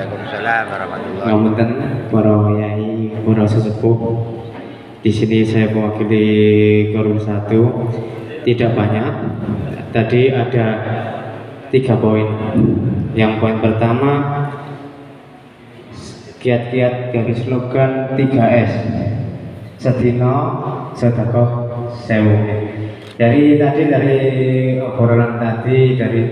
Waalaikumsalam warahmatullahi wabarakatuh. Ngapunten para yai, para sesepuh. Di sini saya mewakili Korwil 1. Tidak banyak. Tadi ada 3 poin. Yang poin pertama, kiat-kiat dari slogan 3S. Sedino, sedekah, sewu. Dari obrolan tadi dari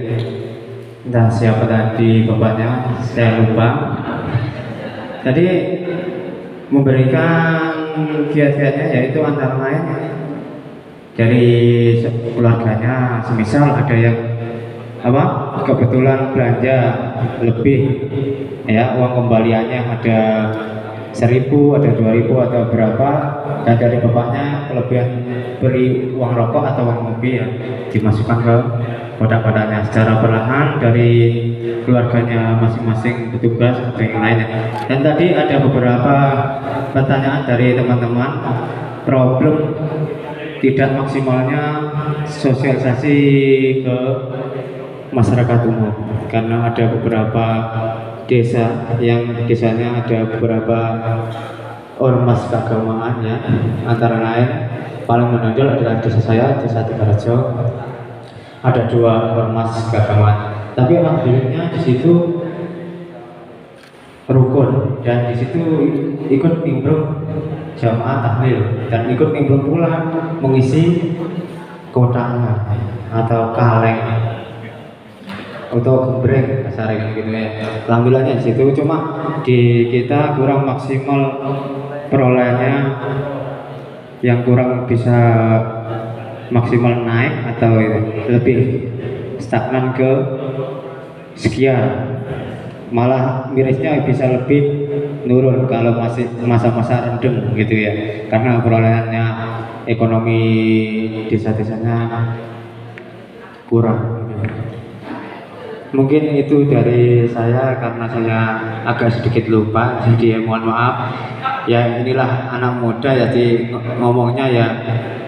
entah siapa tadi bapaknya, saya lupa. Tadi memberikan kiat-kiatnya yaitu antara lain dari keluarganya, semisal ada yang kebetulan belanja lebih, ya, uang kembaliannya ada 1.000, ada 2.000 atau berapa, dan dari bapaknya kelebihan beri uang rokok atau uang mobil, ya, dimasukkan ke kotak-kotaknya secara perlahan dari keluarganya masing-masing petugas atau yang lainnya. Dan tadi ada beberapa pertanyaan dari teman-teman, problem tidak maksimalnya sosialisasi ke masyarakat umum, karena ada beberapa desa yang desanya ada beberapa ormas keagamaan, ya, antara lain paling menonjol adalah desa saya, desa Tegarejo, ada 2 ormas keagamaan, tapi alhamdulillahnya di situ rukun dan di situ ikut nimbrung jamaah tahlil dan ikut nimbrung pula mengisi kotaknya atau kaleng atau gembreng kasarnya gitu, ya. Alhamdulillahnya di situ, cuma di kita kurang maksimal perolehannya, yang kurang bisa maksimal naik atau lebih stagnan ke sekian, malah mirisnya bisa lebih nurun kalau masih masa-masa rendem gitu, ya, karena perolehannya ekonomi desa-desanya kurang. Mungkin itu dari saya, karena saya agak sedikit lupa, jadi mohon maaf. Ya, inilah anak muda, jadi ngomongnya ya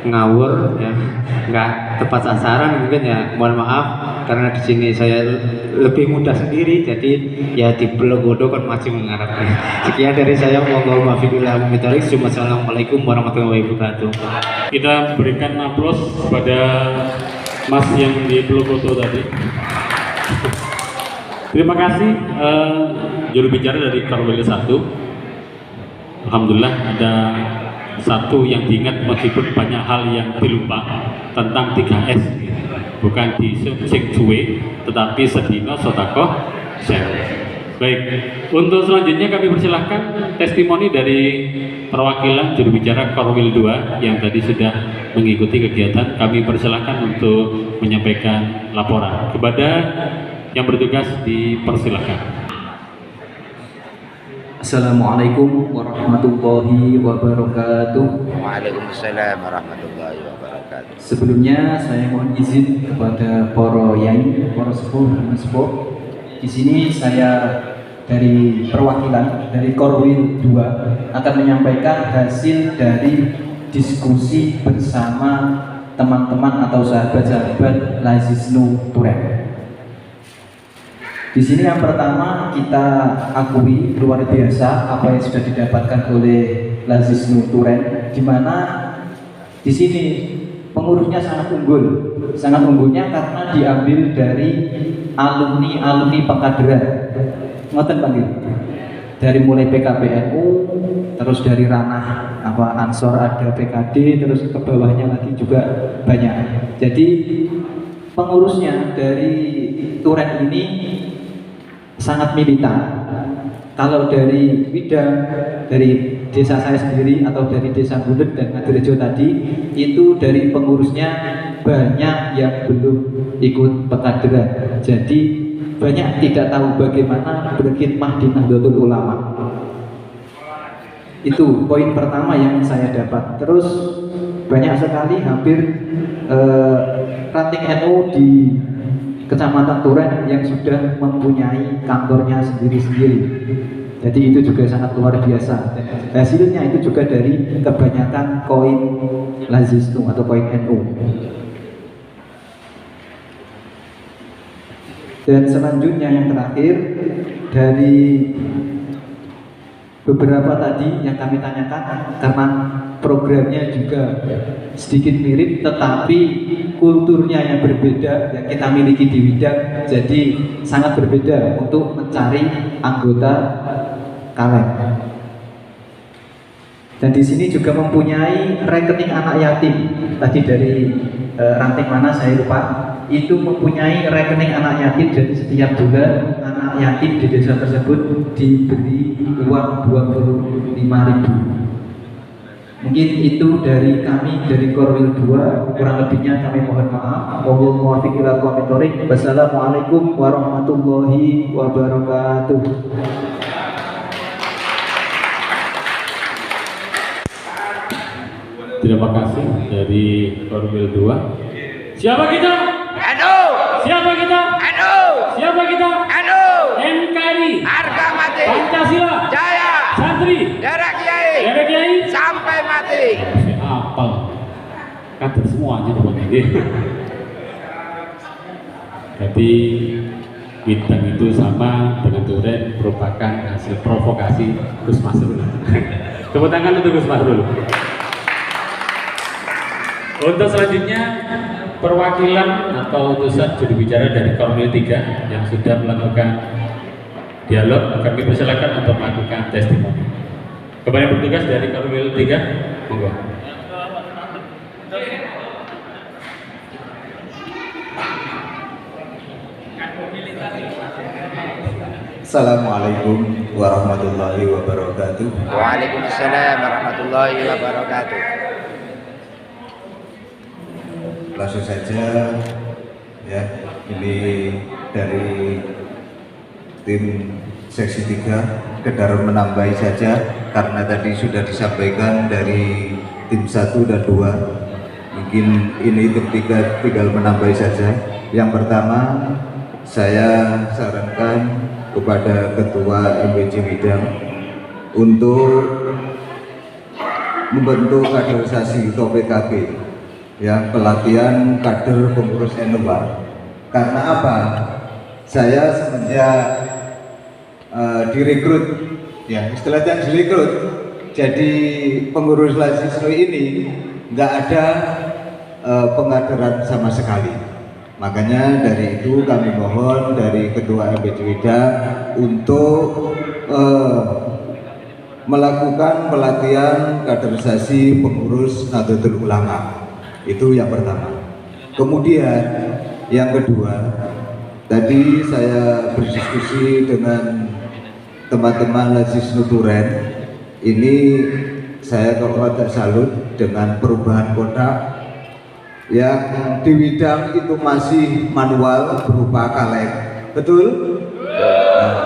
ngawur, ya, nggak tepat sasaran mungkin, ya, mohon maaf. Karena di sini saya lebih muda sendiri, jadi ya di Belogodo kan masih mengarap. Sekian dari saya, mohon maaf. Assalamualaikum warahmatullahi wabarakatuh. Kita berikan aplaus kepada Mas yang di Belogodo tadi. Terima kasih juru bicara dari Korwil 1. Alhamdulillah ada satu yang diingat meskipun banyak hal yang dilupa tentang 3S. Bukan di sing suwe, tetapi sedino sedekah sewu. Baik, untuk selanjutnya kami persilahkan testimoni dari perwakilan juru bicara Korwil 2 yang tadi sudah mengikuti kegiatan. Kami persilahkan untuk menyampaikan laporan. Kepada yang bertugas dipersilahkan. Assalamualaikum warahmatullahi wabarakatuh. Waalaikumsalam warahmatullahi wabarakatuh. Sebelumnya saya mohon izin kepada para yai, para sepuh dan sepuh. Di sini saya dari perwakilan dari Korwil 2 akan menyampaikan hasil dari diskusi bersama teman-teman atau sahabat-sahabat Lazisnu Turen. Di sini yang pertama kita akui luar biasa apa yang sudah didapatkan oleh Lazisnu Turen, di mana di sini pengurusnya sangat unggul. Sangat unggulnya karena diambil dari alumni pengkaderan. Ngoten panggil. Dari mulai PKPNU, terus dari ranah Ansor ada PKD, terus ke bawahnya lagi juga banyak. Jadi pengurusnya dari Turen ini sangat militan. Kalau dari Widang, dari desa saya sendiri atau dari desa Bulet dan Ngadirejo tadi, itu dari pengurusnya banyak yang belum ikut pekaderan. Jadi banyak tidak tahu bagaimana berkhidmah di Nahdlatul Ulama. Itu poin pertama yang saya dapat. Terus banyak sekali hampir ranting NU di Kecamatan Turen yang sudah mempunyai kantornya sendiri-sendiri. Jadi itu juga sangat luar biasa. Dan hasilnya itu juga dari kebanyakan koin Lazisnu atau koin NU. Dan selanjutnya yang terakhir, dari beberapa tadi yang kami tanyakan, karena programnya juga sedikit mirip tetapi kulturnya yang berbeda yang kita miliki di Widang, jadi sangat berbeda untuk mencari anggota kaleng. Dan di sini juga mempunyai rekening anak yatim. Tadi dari ranting mana saya lupa. Itu mempunyai rekening anak yatim, jadi setiap bulan anak yatim di desa tersebut diberi uang 25.000. Mungkin itu dari kami dari Korwil 2, kurang lebihnya kami mohon maaf. Wallahul muwaffiq ila aqwamit thoriq. Wassalamualaikum warahmatullahi wabarakatuh. Terima kasih dari Korwil 2. Siapa kita? Anu, Siapa kita? anu, Siapa kita? anu, NKRI, harga mati, Pancasila, jaya, Santri, darah kiai, Kiai Kiai, sampai mati. apal. Kata semuanya teman ini. Jadi bintang itu sama dengan Duren merupakan hasil provokasi Gus Masrul. Tepuk tangan untuk Gus Masrul. Untuk selanjutnya perwakilan atau utusan juru bicara dari Korwil 3 yang sudah melakukan dialog, kami persilakan untuk melakukan testimoni. Kepada yang bertugas dari Korwil 3, monggo. Assalamualaikum warahmatullahi wabarakatuh. Waalaikumsalam warahmatullahi wabarakatuh. Langsung saja ya, ini dari tim seksi 3 sekedar menambahi saja karena tadi sudah disampaikan dari tim 1 dan 2. Mungkin ini tim 3 tinggal menambahi saja. Yang pertama, saya sarankan kepada Ketua MBC Widang untuk membentuk kaderisasi atau PKB, ya, pelatihan kader pengurus NUA. Karena apa? Saya semenjak direkrut, ya istilahnya direkrut jadi pengurus Lazisnu ini nggak ada pengkaderan sama sekali. Makanya dari itu kami mohon dari Ketua MBC Widang untuk melakukan pelatihan kaderisasi pengurus Nahdlatul Ulama. Itu yang pertama. Kemudian yang kedua, tadi saya berdiskusi dengan teman-teman Lazisnu Duren. Ini saya kalau agak salut dengan perubahan kotak yang di Widang itu masih manual berupa kaleng, betul? Nah,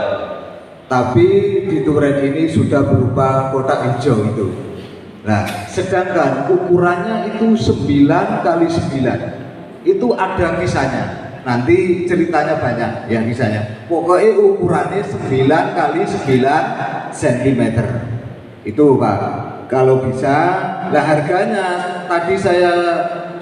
tapi di Duren ini sudah berupa kotak hijau itu. Nah, sedangkan ukurannya itu 9x9. Itu ada kisahnya. Nanti ceritanya banyak ya kisahnya. Pokoknya ukurannya 9x9 cm. Itu Pak. Kalau bisa, lah harganya tadi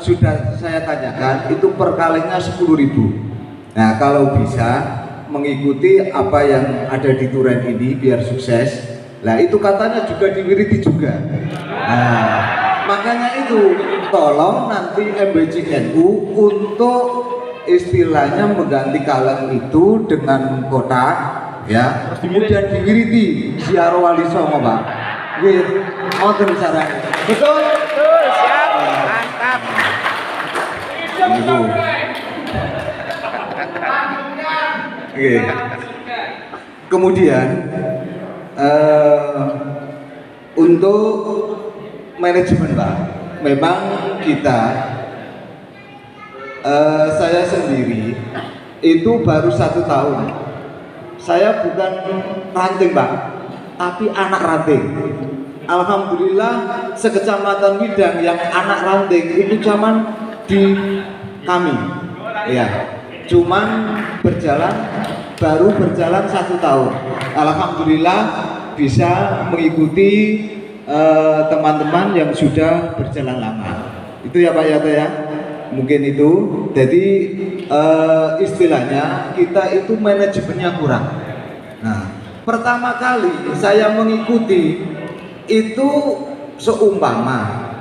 sudah saya tanyakan itu per kalengnya 10.000. Nah, kalau bisa mengikuti apa yang ada di Duren ini biar sukses. Nah, itu katanya juga diwiriti juga. Nah, makanya itu tolong nanti MBCNU untuk istilahnya mengganti kaleng itu dengan kotak, ya, kemudian diwiriti siar wali songo Pak. Nggih, ngoten carane. Betul? Betul, siap, mantap. Itu. Oke. Kemudian untuk manajemen Pak, memang kita saya sendiri itu baru 1 tahun. Saya bukan ranting Pak, tapi anak ranting. Alhamdulillah sekecamatan Widang yang anak ranting itu cuman di kami, ya. Cuman baru berjalan 1 tahun. Alhamdulillah bisa mengikuti teman-teman yang sudah berjalan lama. Itu ya Pak Yato ya. Mungkin itu. Jadi istilahnya kita itu manajemennya kurang. Nah, pertama kali saya mengikuti itu seumpama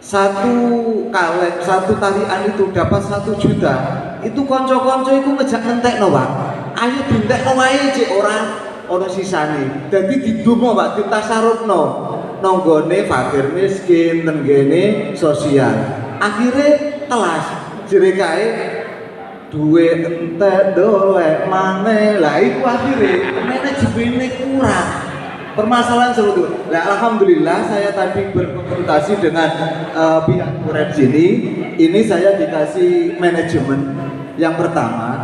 satu tarian itu dapat 1 juta, itu konco-konco itu ngejak ngentekno Pak, ayo dintekno wae cek ora sisane. Dadi didonga Pak, ditasarufno nonggone fakir miskin, nenggene sosial. Akhirnya kelas jere kae duwe entek dolek maneh. Lah iku akhirnya manajemennya kurang. Permasalahan seperti itu. Nah, alhamdulillah saya tadi berkonsultasi dengan pihak Turen sini. Ini saya dikasih manajemen yang pertama,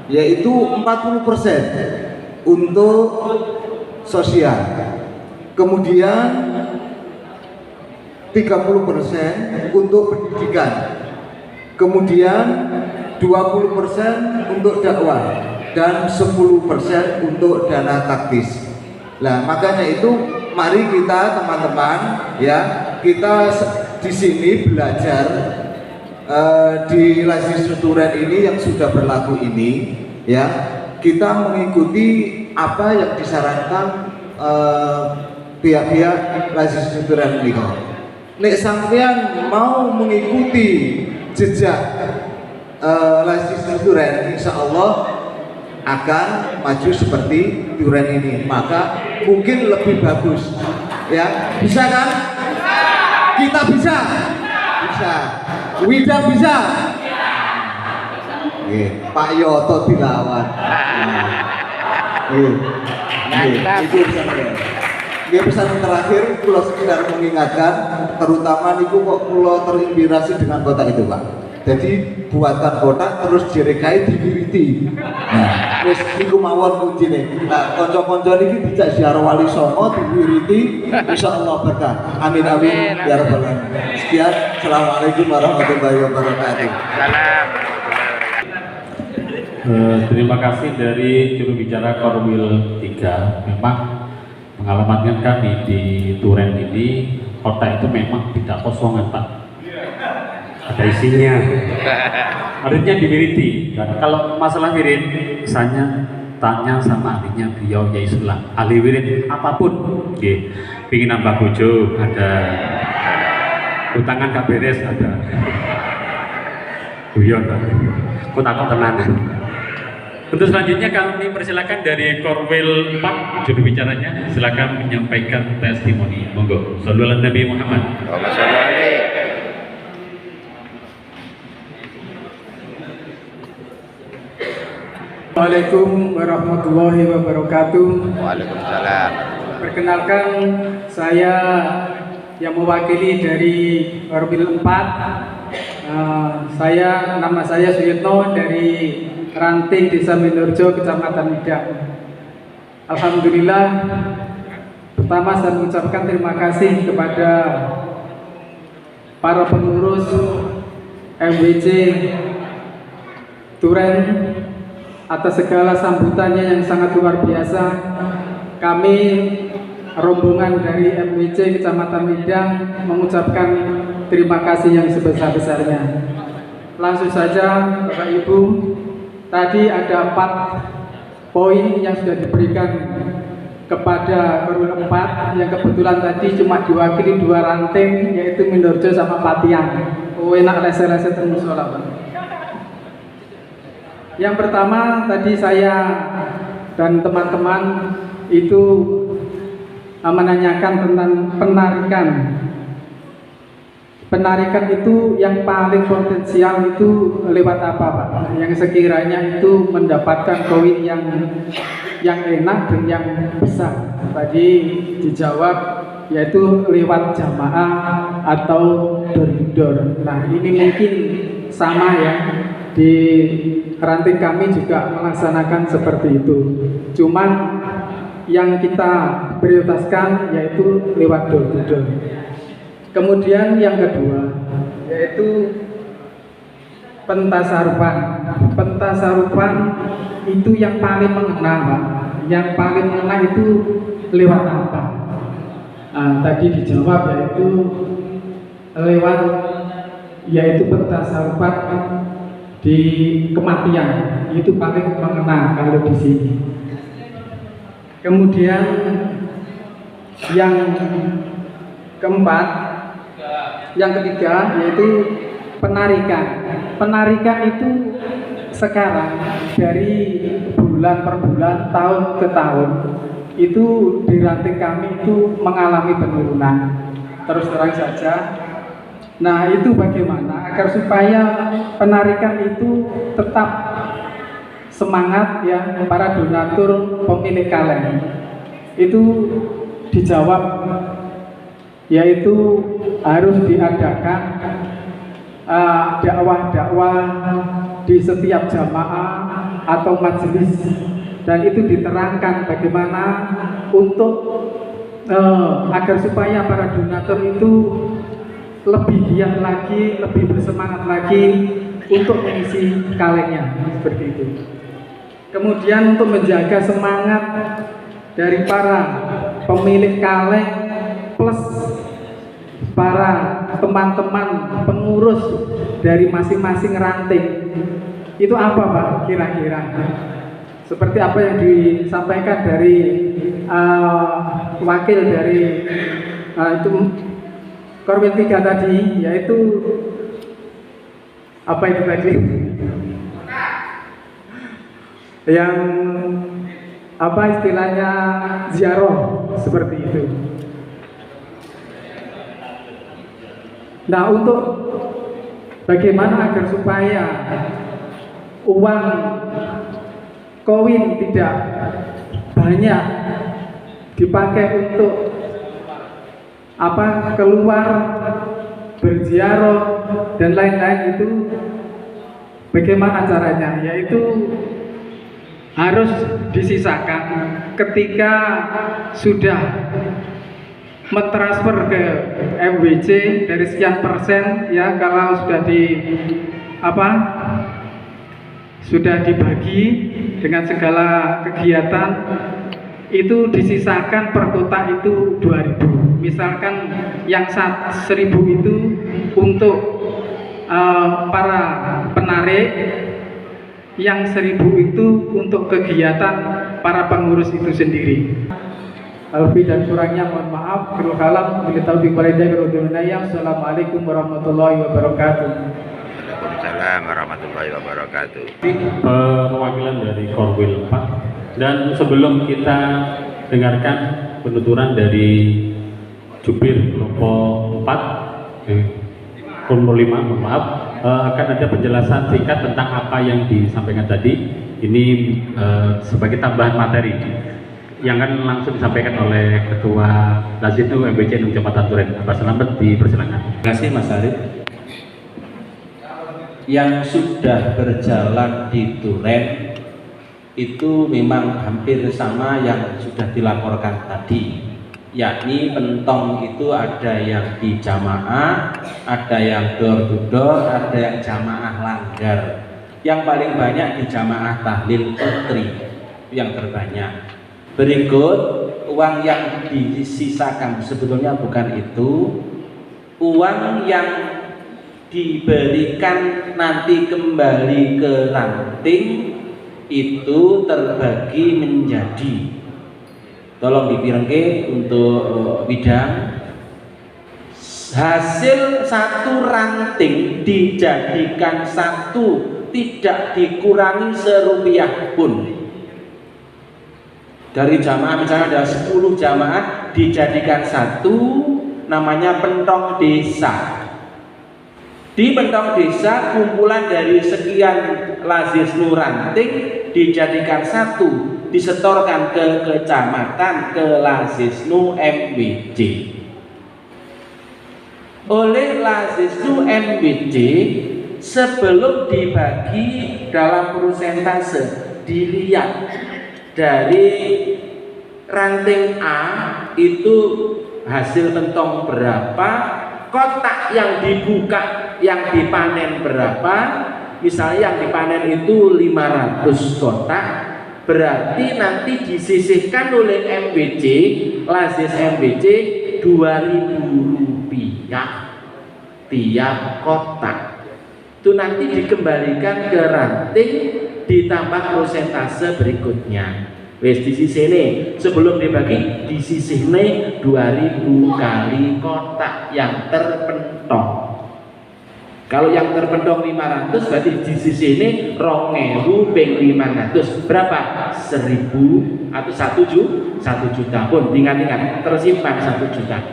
yaitu 40% untuk sosial, kemudian 30% untuk pendidikan, kemudian 20% untuk dakwah, dan 10% untuk dana taktis. Nah, makanya itu mari kita teman-teman ya, kita di sini belajar di Lazis Turen ini yang sudah berlaku ini ya, kita mengikuti apa yang disarankan pihak-pihak Lazis Turen ini. Nek sampean mau mengikuti jejak Lazis Turen, insya Allah akan maju seperti Turen ini, maka mungkin lebih bagus ya. Bisa kan? Kita bisa. Wida bisa. Pak Yoto dilawan. Itu pesan terakhir, pulau sekedar mengingatkan, terutama niku kok pulau terinspirasi dengan kota itu Pak. Jadi buatkan kotak terus direkai diwiriti. Nah, wis niku mawon kuncine. Nah, kanca-kanca niki dijak ziarah Wali Songo diwiriti, insyaallah berkah. Amin amin ya rabbal alamin. Sekian, assalamualaikum warahmatullahi wabarakatuh. Salam. Terima kasih dari juru bicara Korwil 3. Memang pengalaman kami di Turen ini, kota itu memang tidak kosongan Pak, ada isinya. Harusnya diwiriti. Dan kalau masalah wirid, misalnya tanya sama ahlinya beliau Yaisullah, ahli wirid apapun. Pingin nambah bojo ada, utangan gak beres ada, guyon kok tenanan. Untuk selanjutnya kami persilakan dari Korwil 4 juru bicaranya, silakan menyampaikan testimoni. Monggo. Shallallahu alaihi Nabi Muhammad. Assalamualaikum warahmatullahi wabarakatuh. Waalaikumsalam. Perkenalkan, saya yang mewakili dari Korwil 4. Nama saya Suyitno dari Ranting Desa Minurjo, Kecamatan Midang. Alhamdulillah, pertama saya mengucapkan terima kasih kepada para pengurus MWC Turen atas segala sambutannya yang sangat luar biasa. Kami rombongan dari MWC Kecamatan Midang mengucapkan terima kasih yang sebesar-besarnya. Langsung saja Bapak Ibu, tadi ada 4 poin yang sudah diberikan kepada Korwil 4, yang kebetulan tadi cuma diwakili 2 ranting, yaitu Minurjo sama Patian. Enak lese-lese termusola Pak. Yang pertama, tadi saya dan teman-teman itu menanyakan tentang penarikan. Penarikan itu yang paling potensial itu lewat apa Pak? Yang sekiranya itu mendapatkan koin yang enak dan yang besar. Tadi dijawab yaitu lewat jamaah atau door-to-door. Nah, ini mungkin sama ya, di ranting kami juga melaksanakan seperti itu. Cuman yang kita prioritaskan yaitu lewat door-to-door. Kemudian yang kedua yaitu pentasarufan. Pentasarufan itu yang paling mengena Pak. Yang paling mengena itu lewat apa? Tadi dijawab yaitu lewat pentasarufan di kematian, itu paling mengena kalau di sini. Kemudian yang keempat, yang ketiga yaitu penarikan. Penarikan itu sekarang dari bulan per bulan, tahun ke tahun, itu di ranting kami itu mengalami penurunan. Terus terang saja. Nah, itu bagaimana agar supaya penarikan itu tetap semangat ya para donatur pemilik kaleng. Itu dijawab, yaitu harus diadakan dakwah-dakwah di setiap jamaah atau majelis, dan itu diterangkan bagaimana untuk agar supaya para donatur itu lebih giat lagi, lebih bersemangat lagi untuk mengisi kalengnya, seperti itu. Kemudian untuk menjaga semangat dari para pemilik kaleng plus para teman-teman pengurus dari masing-masing ranting, itu apa Pak kira-kira? Seperti apa yang disampaikan dari wakil dari itu Korwil 3 tadi, yaitu apa itu tadi? Yang apa istilahnya ziarah, seperti itu. Nah, untuk bagaimana agar supaya uang koin tidak banyak dipakai untuk apa keluar berziarah dan lain-lain, itu bagaimana caranya? Yaitu harus disisakan ketika sudah mentransfer ke MWC dari sekian persen ya, kalau sudah sudah dibagi dengan segala kegiatan, itu disisakan per kotak itu 2.000. Misalkan yang 1.000 itu untuk para penarik, yang 1.000 itu untuk kegiatan para pengurus itu sendiri. Lebih dan kurangnya mohon maaf. Assalamualaikum warahmatullahi wabarakatuh. Waalaikumsalam warahmatullahi wabarakatuh. Perwakilan dari Korwil 4, dan sebelum kita dengarkan penuturan dari Jubir kelompok 4 kelompok 5, mohon maaf, akan ada penjelasan singkat tentang apa yang disampaikan tadi. Ini sebagai tambahan materi yang akan langsung disampaikan oleh Ketua Lazisnu MBC Kecamatan Turen. Pak Selamat, dipersilakan. Terima kasih Mas Arif. Yang sudah berjalan di Turen itu memang hampir sama yang sudah dilaporkan tadi, yakni pentong itu ada yang di jamaah, ada yang door to door, ada yang jamaah langgar. Yang paling banyak di jamaah tahlil putri yang terbanyak. Berikut uang yang disisakan sebetulnya bukan itu, uang yang diberikan nanti kembali ke ranting itu terbagi menjadi, tolong dipirengke untuk bidang, hasil satu ranting dijadikan satu, tidak dikurangi serupiah pun. Dari jamaah misalnya ada 10 jamaah dijadikan satu, namanya pentong desa. Di pentong desa kumpulan dari sekian Lazisnu ranting dijadikan satu, disetorkan ke kecamatan, ke Lazisnu MWJ. Oleh Lazisnu MWJ sebelum dibagi dalam persentase dilihat dari ranting A itu hasil pentong berapa, kotak yang dibuka yang dipanen berapa. Misalnya yang dipanen itu 500 kotak, berarti nanti disisihkan oleh MWJ, Lazis MWJ 2.000 rupiah tiap kotak. itu nanti dikembalikan ke ranting ditambah prosentase berikutnya. Wes di sini sebelum dibagi di sisihne 2000 kali kotak yang terpentong. Kalau yang terpentong 500 berarti di sini 2000 ping 500 berapa? 1000 atau 1 juta pun ingat-ingat tersimpan 1 juta.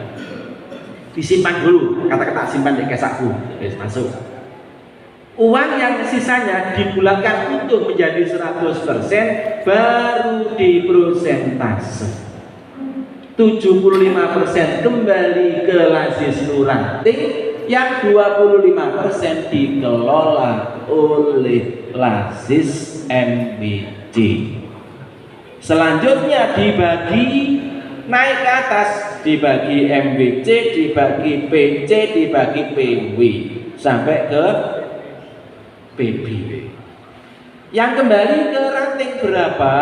Disimpan dulu, kata-kata simpan di kesakku. Wes masuk. Uang yang sisanya dibulatkan untuk menjadi 100% baru diprosentase. 75% kembali ke Lazis Nuranting, yang 25% dikelola oleh Lazis MBC. Selanjutnya dibagi naik ke atas, dibagi MBC, dibagi PC, dibagi PW sampai ke PB. Yang kembali ke ranting berapa?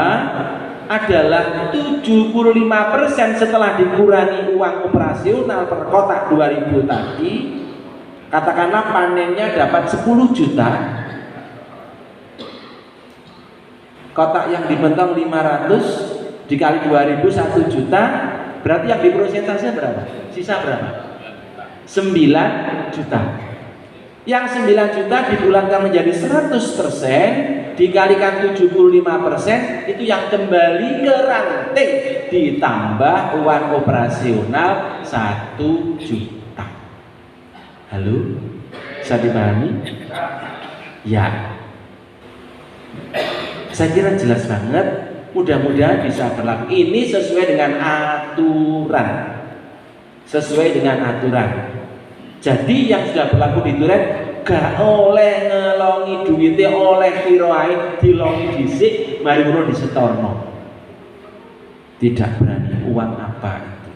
Adalah 75% setelah dikurangi uang operasional per kotak 2000 tadi. Katakanlah panennya dapat 10 juta. Kotak yang dibentang 500 dikali 2000 1 juta, berarti yang diprosentase berapa? Sisa berapa? 9 juta. Yang 9 juta dibulatkan menjadi 100% dikalikan 75%, itu yang kembali ke ranting ditambah uang operasional 1 juta. Halo? Bisa dipahami? Ya. Saya kira jelas banget, mudah-mudahan bisa berlaku. Ini sesuai dengan aturan. Sesuai dengan aturan. Jadi yang sudah berlaku di Duren gak oleh ngelongi duitnya oleh kiroai dilongi disik mari ngono disetorno. Tidak berani. Uang apa itu?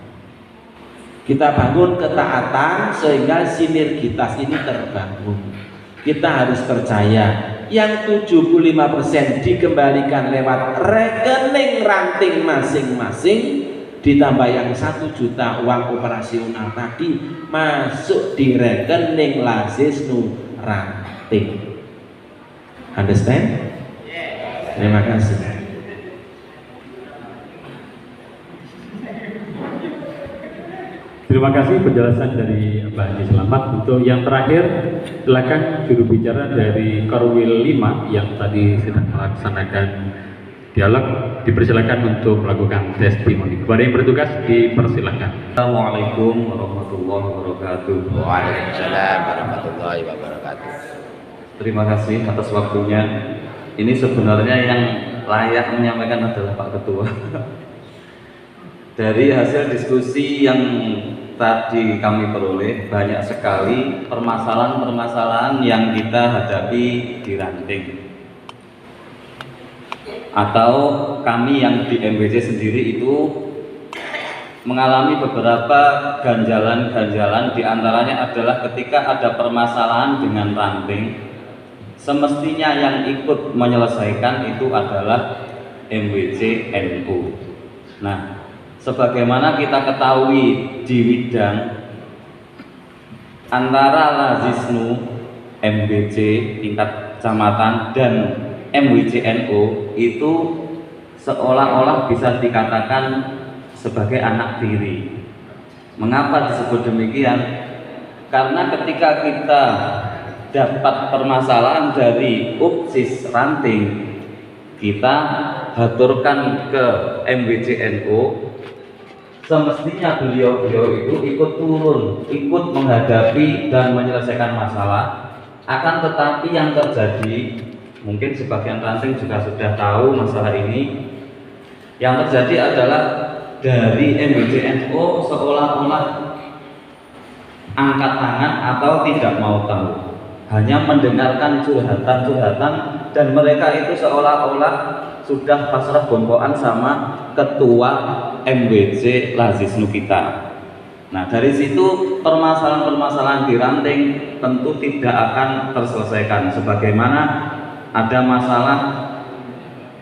Kita bangun ketaatan sehingga sinergitas ini terbangun. Kita harus percaya yang 75% dikembalikan lewat rekening ranting masing-masing, ditambah yang 1 juta uang operasional tadi masuk di rekening Lazis Nuranting. Understand? Terima kasih. Terima kasih penjelasan dari Mbak Haji Selamat. Untuk yang terakhir, silakan juru bicara dari Korwil 5 yang tadi sedang melaksanakan dialog, dipersilakan untuk melakukan testimoni. Kepada yang bertugas dipersilakan. Assalamualaikum warahmatullahi wabarakatuh. Waalaikumsalam warahmatullahi wabarakatuh. Terima kasih atas waktunya. Ini sebenarnya yang layak menyampaikan adalah Pak Ketua. Dari hasil diskusi yang tadi kami peroleh, banyak sekali permasalahan-permasalahan yang kita hadapi di ranting. Atau kami yang di MBC sendiri itu mengalami beberapa ganjalan-ganjalan, diantaranya adalah ketika ada permasalahan dengan ranting, semestinya yang ikut menyelesaikan itu adalah MBC NU. Nah, sebagaimana kita ketahui di Widang antara Lazisnu MBC tingkat kecamatan dan MWCNO itu seolah-olah bisa dikatakan sebagai anak tiri. Mengapa disebut demikian? Karena ketika kita dapat permasalahan dari UPSIS ranting, kita haturkan ke MWCNO, semestinya beliau-beliau itu ikut turun, ikut menghadapi dan menyelesaikan masalah. Akan tetapi yang terjadi, mungkin sebagian ranting juga sudah tahu masalah ini. Yang terjadi adalah dari MBCNO seolah-olah angkat tangan atau tidak mau tahu, hanya mendengarkan curhatan-curhatan, dan mereka itu seolah-olah sudah pasrah bombokan sama ketua MBC Lazisnu kita. Nah, dari situ permasalahan-permasalahan di ranting tentu tidak akan terselesaikan. Sebagaimana ada masalah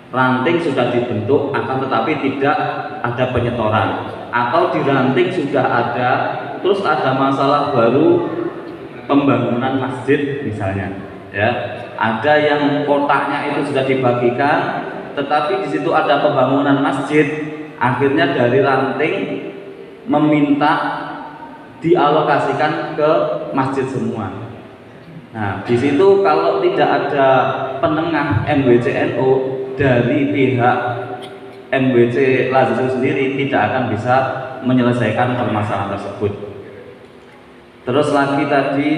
ranting sudah dibentuk akan tetapi tidak ada penyetoran, atau di ranting sudah ada terus ada masalah baru pembangunan masjid misalnya, ya. Ada yang kotaknya itu sudah dibagikan, tetapi di situ ada pembangunan masjid. Akhirnya dari ranting meminta dialokasikan ke masjid semua. Nah, di situ kalau tidak ada penengah MWCNU dari pihak MWC Lazis sendiri tidak akan bisa menyelesaikan permasalahan tersebut. Terus lagi tadi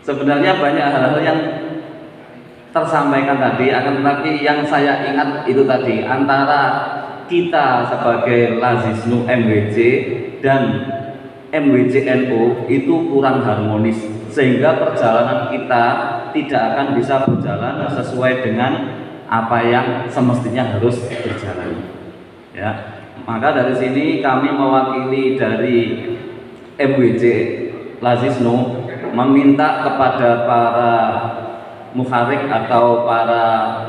sebenarnya banyak hal-hal yang tersampaikan tadi, akan tetapi yang saya ingat itu tadi antara kita sebagai Lazisnu MWC dan MWCNU itu kurang harmonis, sehingga perjalanan kita tidak akan bisa berjalan sesuai dengan apa yang semestinya harus berjalan. Ya, maka dari sini kami mewakili dari MWC Lazisnu meminta kepada para muharik atau para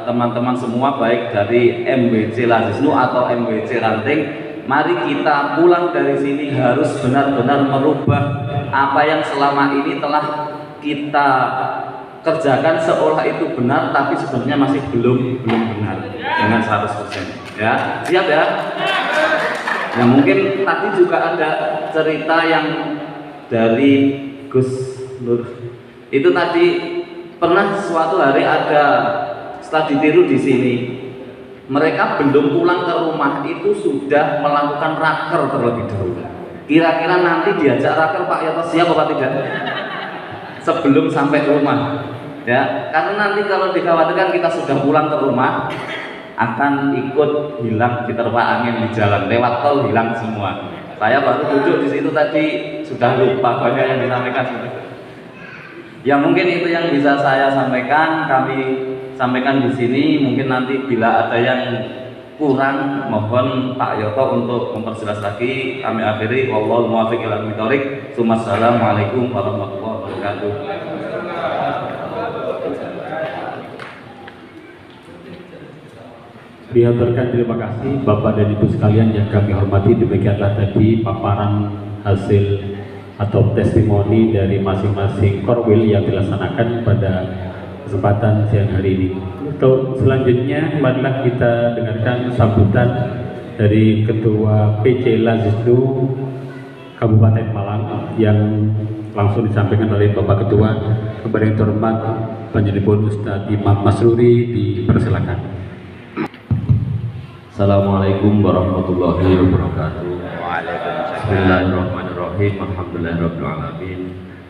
teman-teman semua, baik dari MWC Lazisnu atau MWC Ranting, mari kita pulang dari sini harus benar-benar merubah apa yang selama ini telah kita kerjakan seolah itu benar, tapi sebenarnya masih belum benar dengan 100%. Ya, siap ya? Nah, mungkin tadi juga ada cerita yang dari Gus Nur. Itu tadi pernah suatu hari ada studi tiru di sini. Mereka belum pulang ke rumah itu sudah melakukan raker terlebih dahulu. Kira-kira nanti diajak raker Pak Yoto siap apa tidak? Sebelum sampai rumah. Ya, karena nanti kalau dikhawatirkan kita sudah pulang ke rumah akan ikut hilang diterpa angin di jalan, lewat tol hilang semua. Saya baru duduk di situ tadi sudah lupa banyak yang disampaikan. Ya mungkin itu yang bisa saya sampaikan, kami sampaikan di sini. Mungkin nanti bila ada yang kurang mohon Pak Yoto untuk memperjelas lagi. Kami akhiri, wallahul muwaffiq ila aqwamit thoriq. Assalamualaikum warahmatullahi wabarakatuh. Dihaturkan terima kasih Bapak dan Ibu sekalian yang kami hormati. Demikianlah tadi paparan hasil atau testimoni dari masing-masing korwil yang dilaksanakan pada kesempatan siang hari ini. Untuk selanjutnya marilah kita dengarkan sambutan dari Ketua PC Lazisnu Kabupaten Malang yang langsung disampaikan oleh Bapak Ketua. Kepada yang terhormat Panjenengan Ustadz Imam Masruri, dipersilakan. Assalamualaikum warahmatullahi wabarakatuh. Waalaikumsalam. Bismillahirrahmanirrahim. Alhamdulillahirabbil alamin.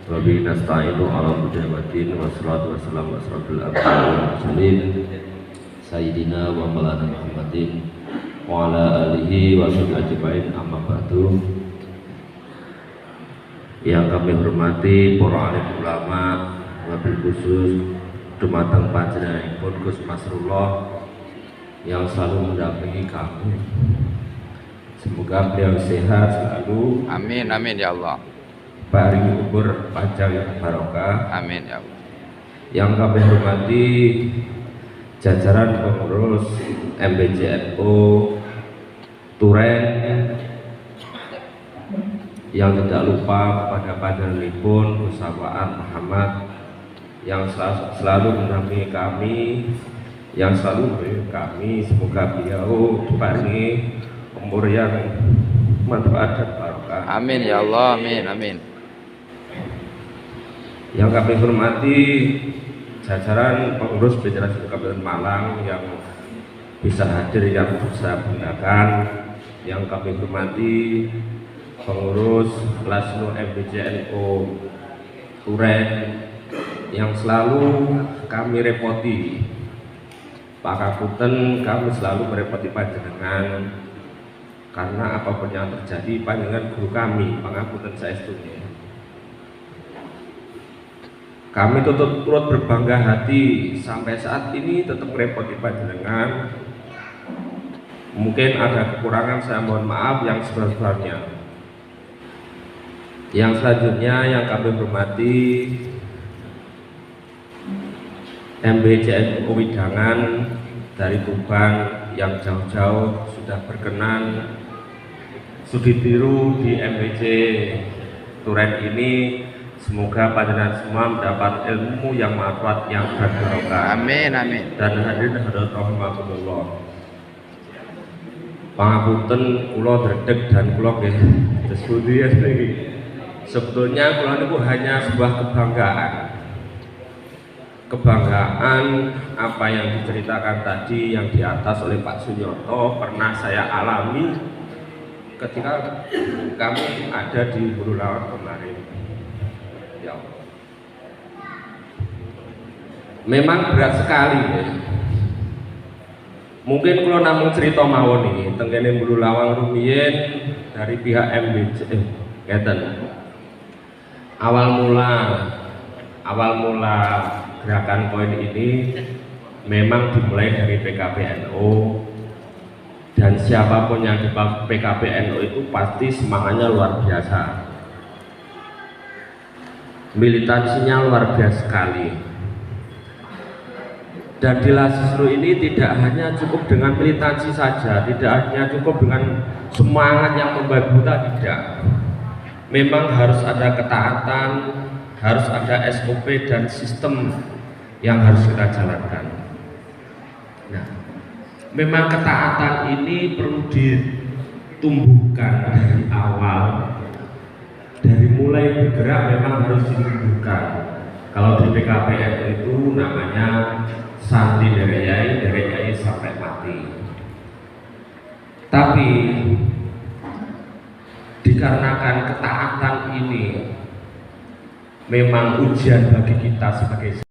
Wa bihi nasta'inu ala umuri waddin wassalatu wassalamu ala asyrofil anbiya'i wal mursalin sayyidina wa maulana Muhammadin wa ala alihi wa sahbihi ajmain, amma ba'du. Yang kami hormati para alim ulama, wabil khusus dumateng panjenenganipun Gus Masrullah yang selalu mendampingi kami. Semoga beliau sehat selalu. Amin, amin ya Allah. Paringi umur panjang yang barokah. Amin ya Allah. Yang kami hormati jajaran pengurus MWCNU Turen, yang tidak lupa kepada panjenenganipun Gus Muhammad yang selalu mendampingi kami, yang selalu memberi kami. Semoga beliau diparingi umur yang manfaat dan barokah. Amin ya Allah, amin, amin. Yang kami hormati jajaran pengurus Federasi Kabupaten Malang yang bisa hadir, yang bisa gunakan. Yang kami hormati pengurus Lazisnu MWCNU Turen yang selalu kami repoti. Pak Kapunten, kami selalu merepoti panjenengan karena apapun yang terjadi panjenengan guru kami, pangapunten saestunya. Kami turut berbangga hati sampai saat ini tetap merepoti panjenengan. Mungkin ada kekurangan, saya mohon maaf yang sebesar-besarnya. Yang selanjutnya yang kami hormati MWCNU Widangan dari Tuban yang jauh-jauh sudah berkenan studi tiru di MWC Turen ini. Semoga panjenengan semua mendapat ilmu yang manfaat yang berbarokah. Amin, amin. Dan hadirin hadirat rahimakumullah. Pangapunten kula dredeg dan kula nggih sesuatu ya iki. Sebetulnya kula niku hanya sebuah kebanggaan. Kebanggaan apa yang diceritakan tadi yang di atas oleh Pak Sunyoto pernah saya alami ketika kami ada di Burulawan kemarin. Ya. Memang berat sekali ya. Mungkin kalau namung cerita mawon nih, tenggene Burulawang rumiyin dari pihak MBC, ngeten. Awal mula gerakan koin ini memang dimulai dari PKPNU, dan siapapun yang di PKPNU itu pasti semangatnya luar biasa, militansinya luar biasa sekali. Dan di Lazisnu ini tidak hanya cukup dengan militansi saja, tidak hanya cukup dengan semangat yang membabi buta, tidak. Memang harus ada ketaatan, harus ada SOP dan sistem yang harus kita jalankan. Nah, memang ketaatan ini perlu ditumbuhkan dari awal, dari mulai bergerak memang harus ditumbuhkan. Kalau di PKPN itu namanya santri dari yai sampai mati. Tapi dikarenakan ketaatan ini memang ujian bagi kita sebagai